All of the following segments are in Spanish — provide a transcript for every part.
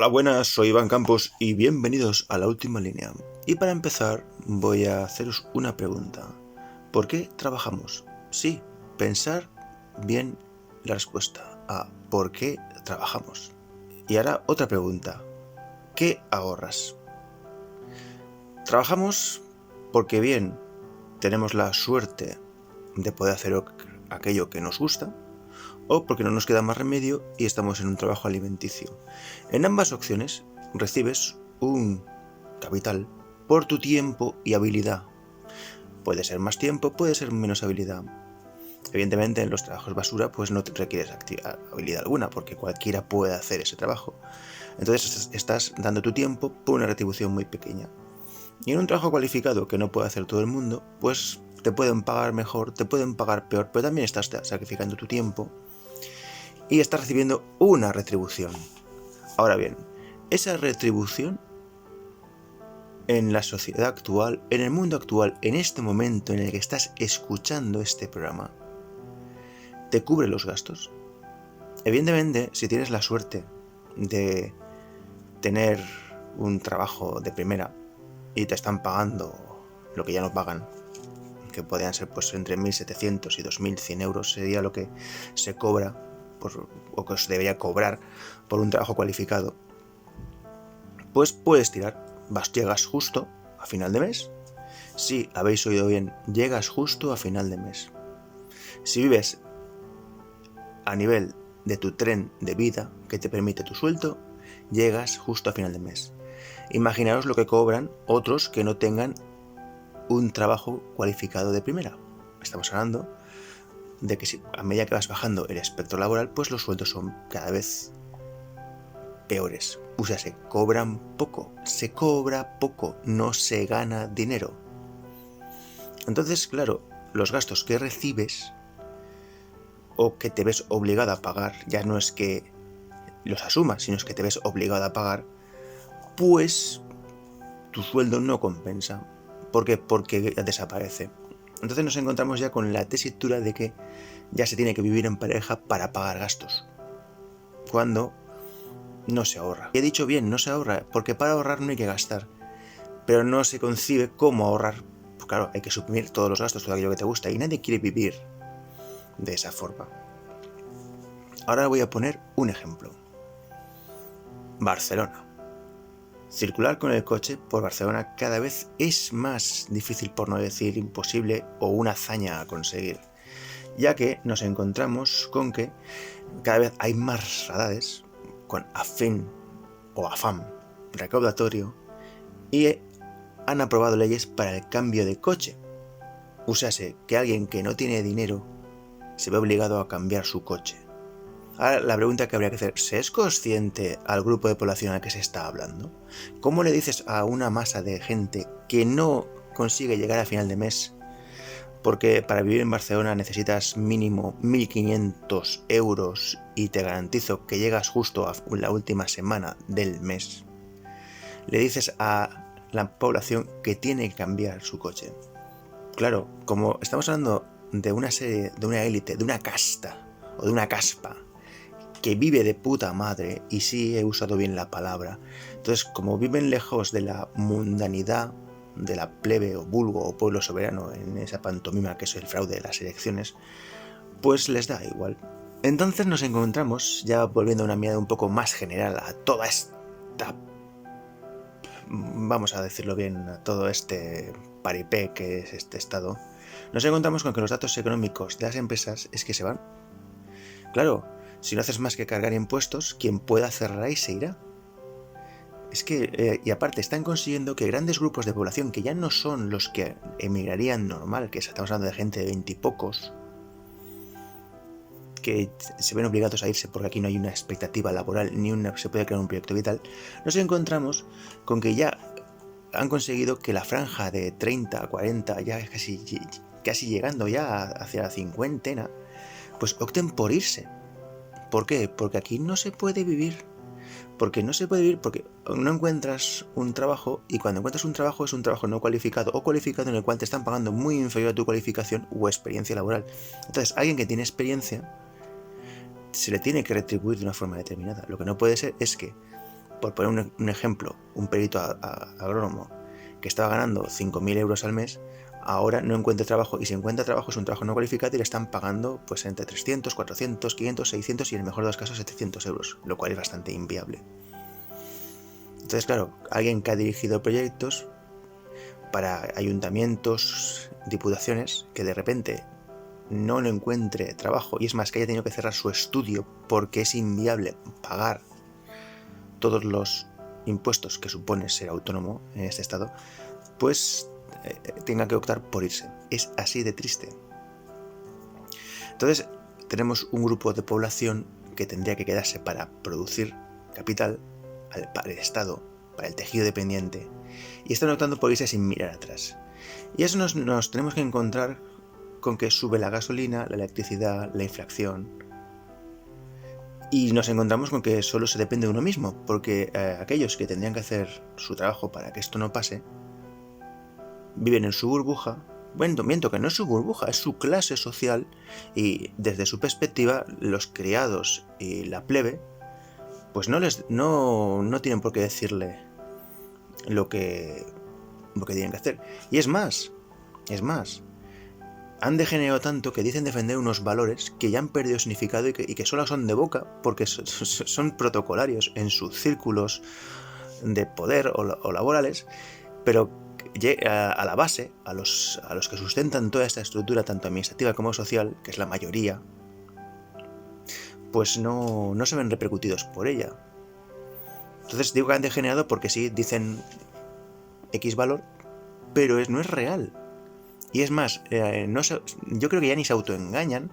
Hola, buenas, soy Iván Campos y bienvenidos a La Última Línea. Y para empezar voy a haceros una pregunta. ¿Por qué trabajamos? Sí, pensar bien la respuesta a ¿por qué trabajamos? Y ahora otra pregunta. ¿Qué ahorras? Trabajamos porque bien, tenemos la suerte de poder hacer aquello que nos gusta, o porque no nos queda más remedio y estamos en un trabajo alimenticio. En ambas opciones recibes un capital por tu tiempo y habilidad. Puede ser más tiempo, puede ser menos habilidad. Evidentemente en los trabajos basura pues no te requieres habilidad alguna porque cualquiera puede hacer ese trabajo. Entonces estás dando tu tiempo por una retribución muy pequeña. Y en un trabajo cualificado que no puede hacer todo el mundo, pues te pueden pagar mejor, te pueden pagar peor, pero también estás sacrificando tu tiempo y estás recibiendo una retribución. Ahora bien, esa retribución en la sociedad actual, en el mundo actual, en este momento en el que estás escuchando este programa, ¿te cubre los gastos? Evidentemente, si tienes la suerte de tener un trabajo de primera y te están pagando lo que ya no pagan, que podrían ser pues entre 1.700 y 2.100 euros, sería lo que se cobra o que se debería cobrar por un trabajo cualificado, pues puedes tirar. Llegas justo a final de mes. Sí, habéis oído bien, llegas justo a final de mes. Si vives a nivel de tu tren de vida que te permite tu sueldo, llegas justo a final de mes. Imaginaos lo que cobran otros que no tengan un trabajo cualificado de primera. Estamos hablando de que a medida que vas bajando el espectro laboral, pues los sueldos son cada vez peores. O sea, se cobra poco, no se gana dinero. Entonces, claro, los gastos que recibes o que te ves obligado a pagar, ya no es que los asumas, sino es que te ves obligado a pagar, pues tu sueldo no compensa. ¿Por qué? Porque desaparece. Entonces nos encontramos ya con la tesitura de que ya se tiene que vivir en pareja para pagar gastos, cuando no se ahorra. Y he dicho bien, no se ahorra, porque para ahorrar no hay que gastar, pero no se concibe cómo ahorrar. Pues claro, hay que suprimir todos los gastos, todo aquello que te gusta, y nadie quiere vivir de esa forma. Ahora voy a poner un ejemplo. Barcelona. Circular con el coche por Barcelona cada vez es más difícil, por no decir imposible, o una hazaña a conseguir, ya que nos encontramos con que cada vez hay más radades con afín o afán recaudatorio y han aprobado leyes para el cambio de coche. Úsase que alguien que no tiene dinero se ve obligado a cambiar su coche. Ahora, la pregunta que habría que hacer, ¿se es consciente al grupo de población al que se está hablando? ¿Cómo le dices a una masa de gente que no consigue llegar a final de mes? Porque para vivir en Barcelona necesitas mínimo 1.500 euros y te garantizo que llegas justo a la última semana del mes. Le dices a la población que tiene que cambiar su coche. Claro, como estamos hablando de una serie, de una élite, de una casta o de una caspa que vive de puta madre, y sí he usado bien la palabra, entonces como viven lejos de la mundanidad de la plebe o vulgo o pueblo soberano en esa pantomima que es el fraude de las elecciones, pues les da igual. Entonces nos encontramos, ya volviendo a una mirada un poco más general a toda esta, vamos a decirlo bien, a todo este paripé que es este estado, nos encontramos con que los datos económicos de las empresas es que se van. Claro, si no haces más que cargar impuestos, quien pueda cerrar y se irá. Es que, y aparte, están consiguiendo que grandes grupos de población, que ya no son los que emigrarían normal, que estamos hablando de gente de 20 y pocos, que se ven obligados a irse porque aquí no hay una expectativa laboral, ni se puede crear un proyecto vital, nos encontramos con que ya han conseguido que la franja de 30 a 40, ya casi llegando ya hacia la cincuentena, pues opten por irse. ¿Por qué? Porque aquí no se puede vivir. Porque no se puede vivir porque no encuentras un trabajo, y cuando encuentras un trabajo es un trabajo no cualificado o cualificado en el cual te están pagando muy inferior a tu cualificación o experiencia laboral. Entonces, alguien que tiene experiencia se le tiene que retribuir de una forma determinada. Lo que no puede ser es que por poner un ejemplo, un perito agrónomo que estaba ganando 5.000 euros al mes, ahora no encuentra trabajo, y si encuentra trabajo es un trabajo no cualificado y le están pagando pues entre 300, 400, 500, 600 y en el mejor de los casos 700 euros, lo cual es bastante inviable. Entonces, claro, alguien que ha dirigido proyectos para ayuntamientos, diputaciones, que de repente no le encuentre trabajo, y es más, que haya tenido que cerrar su estudio porque es inviable pagar todos los impuestos que supone ser autónomo en este estado, pues tenga que optar por irse. Es así de triste. Entonces, tenemos un grupo de población que tendría que quedarse para producir capital para el Estado, para el tejido dependiente, y están optando por irse sin mirar atrás. Y eso nos tenemos que encontrar con que sube la gasolina, la electricidad, la inflación, y nos encontramos con que solo se depende de uno mismo, porque aquellos que tendrían que hacer su trabajo para que esto no pase, viven en su burbuja. Bueno, miento, que no es su burbuja, es su clase social, y desde su perspectiva, los criados y la plebe, pues no tienen por qué decirle lo que tienen que hacer. Y es más, han degenerado tanto que dicen defender unos valores que ya han perdido significado y que solo son de boca, porque son protocolarios en sus círculos de poder o laborales, pero a la base, a los que sustentan toda esta estructura, tanto administrativa como social, que es la mayoría, pues no se ven repercutidos por ella. Entonces digo que han degenerado porque sí, dicen X valor, pero no es real. Y es más, yo creo que ya ni se autoengañan,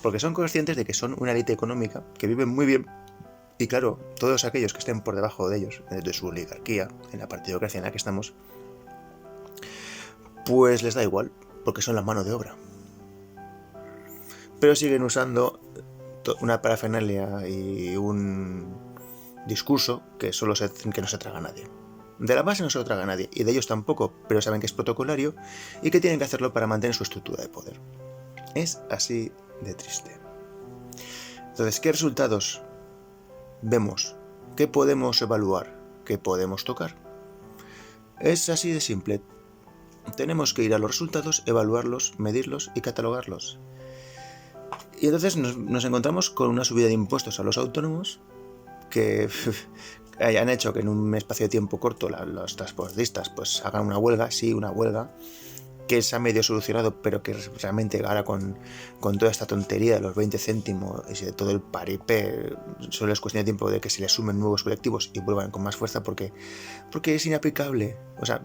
porque son conscientes de que son una élite económica, que viven muy bien, y claro, todos aquellos que estén por debajo de ellos, de su oligarquía, en la partidocracia en la que estamos, pues les da igual, porque son la mano de obra. Pero siguen usando una parafernalia y un discurso que no se traga a nadie. De la base no se lo traga a nadie, y de ellos tampoco, pero saben que es protocolario y que tienen que hacerlo para mantener su estructura de poder. Es así de triste. Entonces, ¿qué resultados vemos? ¿Qué podemos evaluar? ¿Qué podemos tocar? Es así de simple. Tenemos que ir a los resultados, evaluarlos, medirlos y catalogarlos. Y entonces nos encontramos con una subida de impuestos a los autónomos que hayan hecho que en un espacio de tiempo corto los transportistas pues hagan una huelga, que se ha medio solucionado, pero que realmente ahora con toda esta tontería de los 20 céntimos y de todo el paripé, solo es cuestión de tiempo de que se les sumen nuevos colectivos y vuelvan con más fuerza porque es inaplicable. O sea,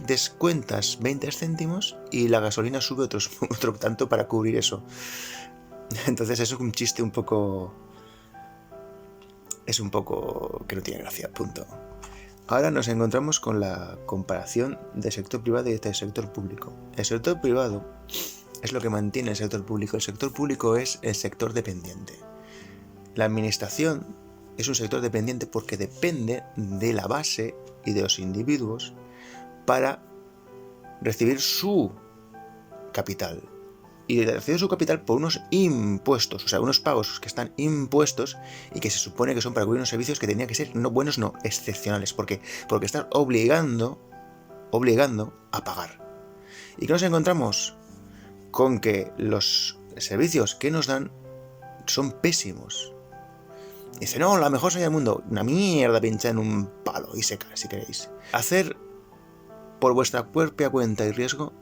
descuentas 20 céntimos y la gasolina sube otro tanto para cubrir eso. Entonces eso es un chiste un poco que no tiene gracia, punto. Ahora nos encontramos con la comparación del sector privado y del sector público. El sector privado es lo que mantiene el sector público. El sector público es el sector dependiente. La administración es un sector dependiente porque depende de la base y de los individuos para recibir su capital. Y recibe su capital por unos impuestos, o sea, unos pagos que están impuestos y que se supone que son para cubrir unos servicios que tenían que ser no buenos, no excepcionales. ¿Por qué? Porque están obligando a pagar. ¿Y qué nos encontramos? Con que los servicios que nos dan son pésimos. Dice, no, la mejor sanidad del mundo, una mierda pinchada en un palo y seca, si queréis. Hacer por vuestra propia cuenta y riesgo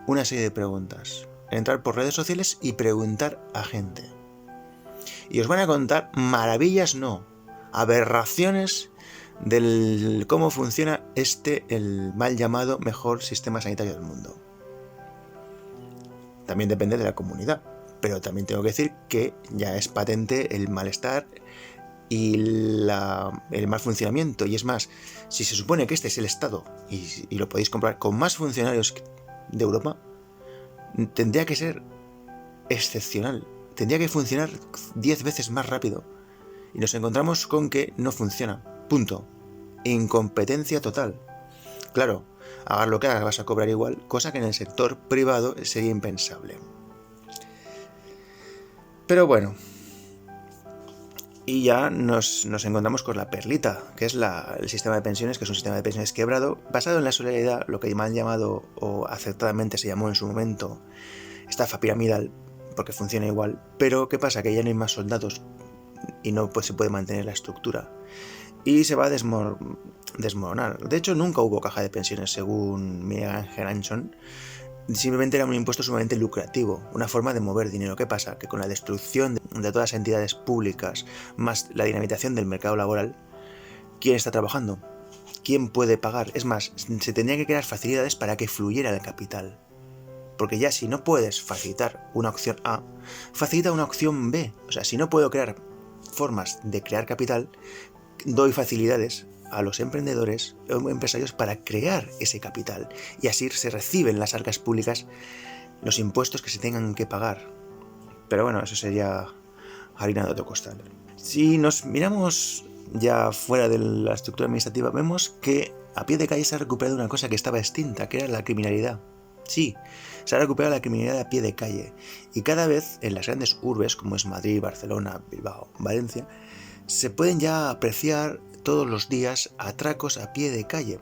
una serie de preguntas. Entrar por redes sociales y preguntar a gente. Y os van a contar maravillas, no, aberraciones del cómo funciona el mal llamado mejor sistema sanitario del mundo. También depende de la comunidad, pero también tengo que decir que ya es patente el malestar y el mal funcionamiento. Y es más, si se supone que este es el Estado, y lo podéis comprobar, con más funcionarios de Europa, tendría que ser excepcional, tendría que funcionar 10 veces más rápido, y nos encontramos con que no funciona, punto. Incompetencia total. Claro, hagas lo que hagas vas a cobrar igual, cosa que en el sector privado sería impensable. Pero bueno, Y ya nos encontramos con la perlita, que es el sistema de pensiones, que es un sistema de pensiones quebrado, basado en la solidaridad, lo que me han llamado, o acertadamente se llamó en su momento, estafa piramidal, porque funciona igual. Pero ¿qué pasa? Que ya no hay más soldados y no se puede mantener la estructura. Y se va a desmoronar. De hecho, nunca hubo caja de pensiones, según Miguel Ángel. Simplemente era un impuesto sumamente lucrativo, una forma de mover dinero. ¿Qué pasa? Que con la destrucción de todas las entidades públicas, más la dinamitación del mercado laboral, ¿quién está trabajando? ¿Quién puede pagar? Es más, se tendrían que crear facilidades para que fluyera el capital. Porque ya si no puedes facilitar una opción A, facilita una opción B. O sea, si no puedo crear formas de crear capital, doy facilidades a los emprendedores o empresarios para crear ese capital, y así se reciben las arcas públicas los impuestos que se tengan que pagar. Pero bueno, eso sería harina de otro costal. Si nos miramos ya fuera de la estructura administrativa, vemos que a pie de calle se ha recuperado una cosa que estaba extinta, que era la criminalidad. Sí, se ha recuperado la criminalidad a pie de calle, y cada vez en las grandes urbes, como es Madrid, Barcelona, Bilbao, Valencia, se pueden ya apreciar todos los días atracos a pie de calle.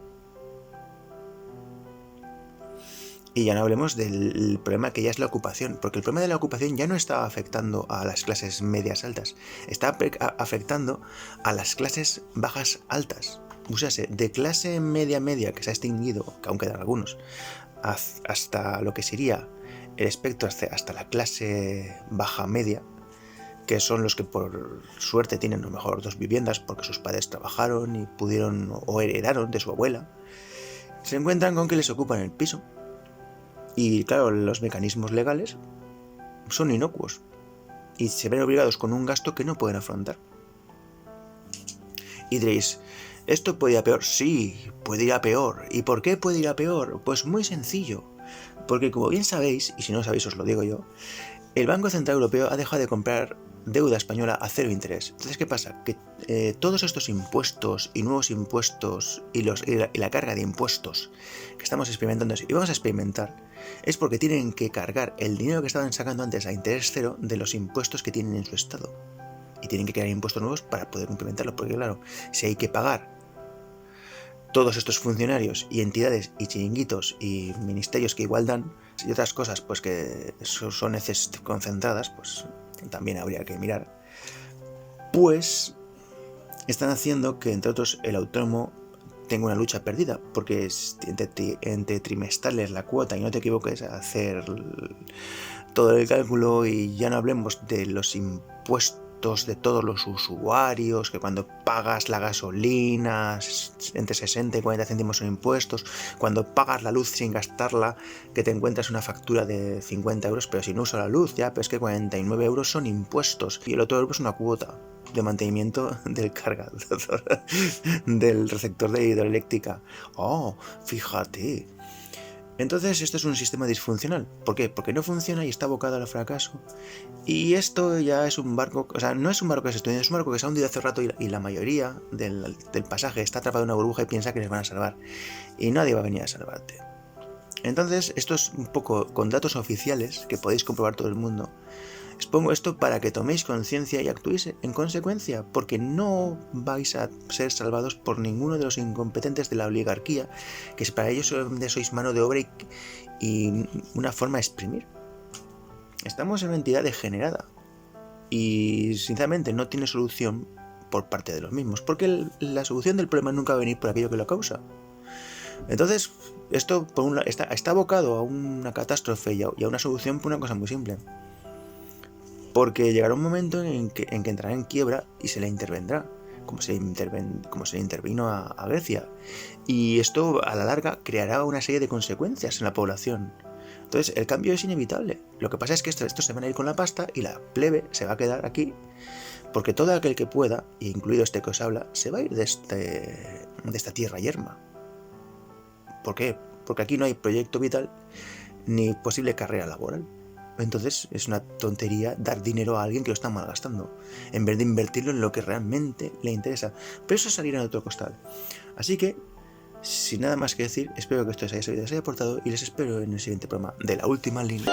Y ya no hablemos del problema que ya es la ocupación, porque el problema de la ocupación ya no está afectando a las clases medias altas, está afectando a las clases bajas altas. O sea, de clase media que se ha extinguido, que aún quedan algunos, hasta lo que sería el espectro hasta la clase baja media, que son los que por suerte tienen a lo mejor 2 viviendas porque sus padres trabajaron y pudieron o heredaron de su abuela, se encuentran con que les ocupan el piso. Y claro, los mecanismos legales son inocuos y se ven obligados con un gasto que no pueden afrontar. Y diréis, ¿esto puede ir a peor? Sí, puede ir a peor. ¿Y por qué puede ir a peor? Pues muy sencillo. Porque como bien sabéis, y si no lo sabéis os lo digo yo, el Banco Central Europeo ha dejado de comprar deuda española a 0 interés. Entonces, ¿qué pasa? Que todos estos impuestos y nuevos impuestos y la carga de impuestos que estamos experimentando y vamos a experimentar es porque tienen que cargar el dinero que estaban sacando antes a interés cero de los impuestos que tienen en su estado. Y tienen que crear impuestos nuevos para poder implementarlos, porque claro, si hay que pagar todos estos funcionarios y entidades y chiringuitos y ministerios que igual dan, y otras cosas pues que son heces concentradas, pues también habría que mirar, pues están haciendo que, entre otros, el autónomo tenga una lucha perdida, porque entre trimestrales la cuota y no te equivoques a hacer todo el cálculo, y ya no hablemos de los impuestos de todos los usuarios, que cuando pagas la gasolina entre 60 y 40 céntimos son impuestos, cuando pagas la luz sin gastarla, que te encuentras una factura de 50 euros, pero si no uso la luz, ya, pero es que 49 euros son impuestos, y el otro euro es una cuota de mantenimiento del cargador del receptor de hidroeléctrica. Oh, fíjate. Entonces esto es un sistema disfuncional. ¿Por qué? Porque no funciona y está abocado al fracaso. Y esto ya es un barco, o sea, no es un barco que se estudia, es un barco que se ha hundido hace rato y la mayoría del pasaje está atrapado en una burbuja y piensa que les van a salvar. Y nadie va a venir a salvarte. Entonces, esto es un poco con datos oficiales que podéis comprobar todo el mundo. Os pongo esto para que toméis conciencia y actuéis en consecuencia, porque no vais a ser salvados por ninguno de los incompetentes de la oligarquía, que para ellos sois mano de obra y una forma de exprimir. Estamos en una entidad degenerada y sinceramente no tiene solución por parte de los mismos, porque la solución del problema nunca va a venir por aquello que lo causa. Entonces, esto por un lado, está abocado a una catástrofe y a una solución por una cosa muy simple. Porque llegará un momento en que entrará en quiebra y se le intervendrá, como se le intervino a Grecia. Y esto a la larga creará una serie de consecuencias en la población. Entonces el cambio es inevitable. Lo que pasa es que estos se van a ir con la pasta y la plebe se va a quedar aquí, porque todo aquel que pueda, incluido este que os habla, se va a ir de esta tierra yerma. ¿Por qué? Porque aquí no hay proyecto vital ni posible carrera laboral. Entonces es una tontería dar dinero a alguien que lo está malgastando, en vez de invertirlo en lo que realmente le interesa. Pero eso salirá de otro costal. Así que, sin nada más que decir, espero que esto os haya servido, os haya aportado, y les espero en el siguiente programa de La Última Línea.